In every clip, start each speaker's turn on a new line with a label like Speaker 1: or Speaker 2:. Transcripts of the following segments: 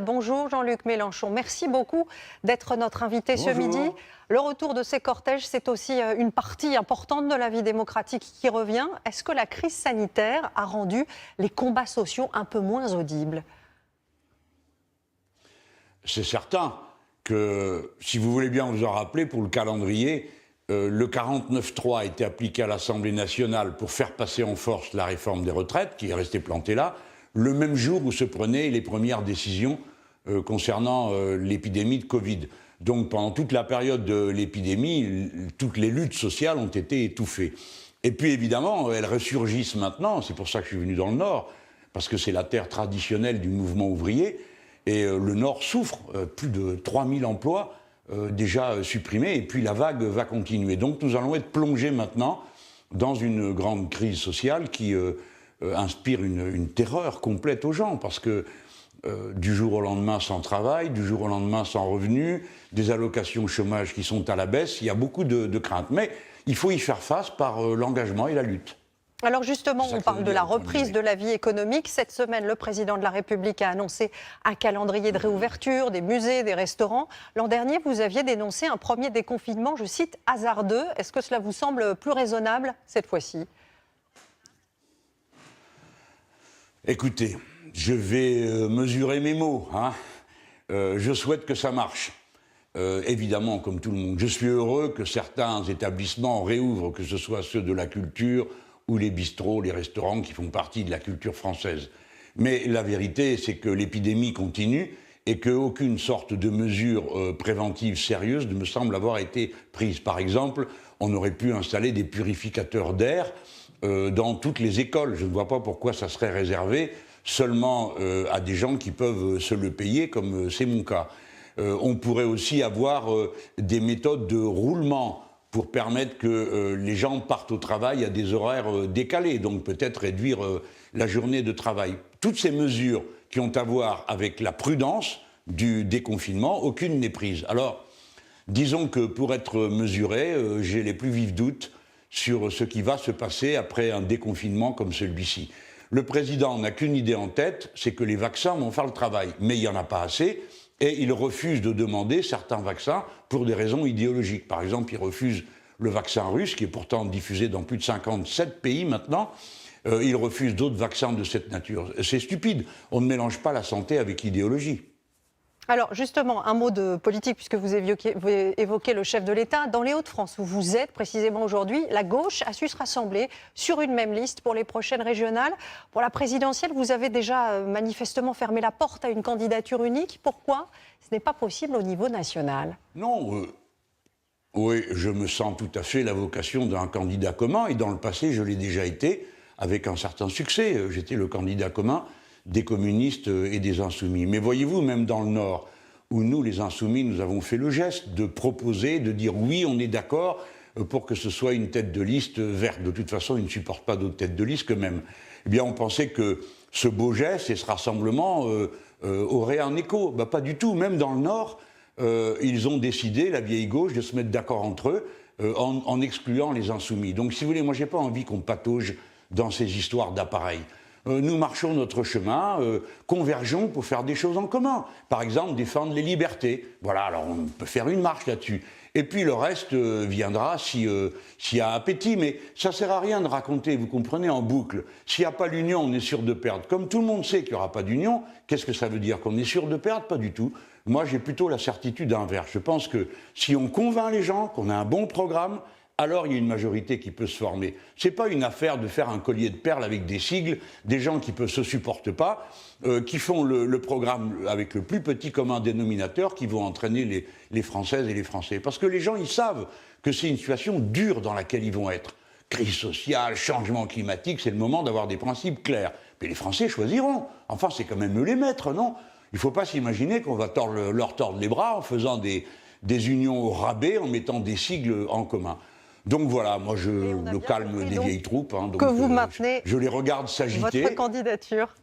Speaker 1: Bonjour Jean-Luc Mélenchon, merci beaucoup d'être notre invité ce midi. Le retour de ces cortèges, c'est aussi une partie importante de la vie démocratique qui revient. Est-ce que la crise sanitaire a rendu les combats sociaux un peu moins audibles?
Speaker 2: C'est certain que, si vous voulez bien vous en rappeler, pour le calendrier, le 49.3 a été appliqué à l'Assemblée nationale pour faire passer en force la réforme des retraites, qui est restée plantée là, le même jour où se prenaient les premières décisions concernant l'épidémie de Covid. Donc pendant toute la période de l'épidémie, toutes les luttes sociales ont été étouffées. Et puis évidemment, elles ressurgissent maintenant, c'est pour ça que je suis venu dans le Nord, parce que c'est la terre traditionnelle du mouvement ouvrier, et le Nord souffre, plus de 3000 emplois déjà supprimés, et puis la vague va continuer. Donc nous allons être plongés maintenant dans une grande crise sociale qui inspire une terreur complète aux gens, parce que du jour au lendemain sans travail, du jour au lendemain sans revenus, des allocations chômage qui sont à la baisse, il y a beaucoup de craintes. Mais il faut y faire face par l'engagement et la lutte.
Speaker 1: Alors justement, on parle de la reprise de la vie économique. Cette semaine, le président de la République a annoncé un calendrier de réouverture des musées, des restaurants. L'an dernier, vous aviez dénoncé un premier déconfinement, je cite, hasardeux. Est-ce que cela vous semble plus raisonnable cette fois-ci?
Speaker 2: Écoutez, je vais mesurer mes mots. Je souhaite que ça marche. Évidemment, comme tout le monde. Je suis heureux que certains établissements réouvrent, que ce soit ceux de la culture ou les bistrots, les restaurants qui font partie de la culture française. Mais la vérité, c'est que l'épidémie continue et qu'aucune sorte de mesure préventive sérieuse ne me semble avoir été prise. Par exemple, on aurait pu installer des purificateurs d'air dans toutes les écoles. Je ne vois pas pourquoi ça serait réservé seulement à des gens qui peuvent se le payer, comme c'est mon cas. On pourrait aussi avoir des méthodes de roulement pour permettre que les gens partent au travail à des horaires décalés, donc peut-être réduire la journée de travail. Toutes ces mesures qui ont à voir avec la prudence du déconfinement, aucune n'est prise. Alors, disons que pour être mesuré, j'ai les plus vifs doutes sur ce qui va se passer après un déconfinement comme celui-ci. Le président n'a qu'une idée en tête, c'est que les vaccins vont faire le travail, mais il n'y en a pas assez. Et il refuse de demander certains vaccins pour des raisons idéologiques. Par exemple, il refuse le vaccin russe, qui est pourtant diffusé dans plus de 57 pays maintenant. Il refuse d'autres vaccins de cette nature. C'est stupide. On ne mélange pas la santé avec l'idéologie.
Speaker 1: Alors justement, un mot de politique, puisque vous évoquez le chef de l'État. Dans les Hauts-de-France, où vous êtes précisément aujourd'hui, la gauche a su se rassembler sur une même liste pour les prochaines régionales. Pour la présidentielle, vous avez déjà manifestement fermé la porte à une candidature unique. Pourquoi ce n'est pas possible au niveau national?
Speaker 2: Non, oui, je me sens tout à fait la vocation d'un candidat commun, et dans le passé, je l'ai déjà été, avec un certain succès. J'étais le candidat commun des communistes et des insoumis. Mais voyez-vous, même dans le Nord, où nous, les insoumis, nous avons fait le geste de proposer, de dire oui, on est d'accord pour que ce soit une tête de liste verte. De toute façon, ils ne supportent pas d'autres têtes de liste qu'eux-mêmes. Eh bien, on pensait que ce beau geste et ce rassemblement auraient un écho. Ben, pas du tout. Même dans le Nord, ils ont décidé, la vieille gauche, de se mettre d'accord entre eux en excluant les insoumis. Donc, si vous voulez, moi, j'ai pas envie qu'on patauge dans ces histoires d'appareils. Nous marchons notre chemin, convergeons pour faire des choses en commun. Par exemple, défendre les libertés. Voilà, alors on peut faire une marche là-dessus. Et puis le reste viendra s'il y a appétit. Mais ça ne sert à rien de raconter, vous comprenez, en boucle. S'il n'y a pas l'union, on est sûr de perdre. Comme tout le monde sait qu'il n'y aura pas d'union, qu'est-ce que ça veut dire? Qu'on est sûr de perdre? Pas du tout. Moi, j'ai plutôt la certitude inverse. Je pense que si on convainc les gens qu'on a un bon programme, alors il y a une majorité qui peut se former. Ce n'est pas une affaire de faire un collier de perles avec des sigles, des gens qui ne se supportent pas, qui font le programme avec le plus petit commun dénominateur, qui vont entraîner les Françaises et les Français. Parce que les gens, ils savent que c'est une situation dure dans laquelle ils vont être. Crise sociale, changement climatique, c'est le moment d'avoir des principes clairs. Mais les Français choisiront. Enfin, c'est quand même eux les maîtres, non? Il ne faut pas s'imaginer qu'on va leur tordre les bras en faisant des unions au rabais, en mettant des sigles en commun. Donc voilà, moi le calme des vieilles troupes, donc
Speaker 1: que vous maintenez
Speaker 2: je les regarde s'agiter.
Speaker 1: Votre candidature.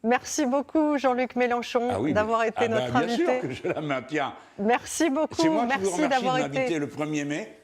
Speaker 1: Merci beaucoup Jean-Luc Mélenchon d'avoir été notre invité.
Speaker 2: Bien sûr que je la maintiens.
Speaker 1: Merci beaucoup.
Speaker 2: C'est moi qui vous remercie
Speaker 1: d'avoir
Speaker 2: de m'inviter le 1er mai.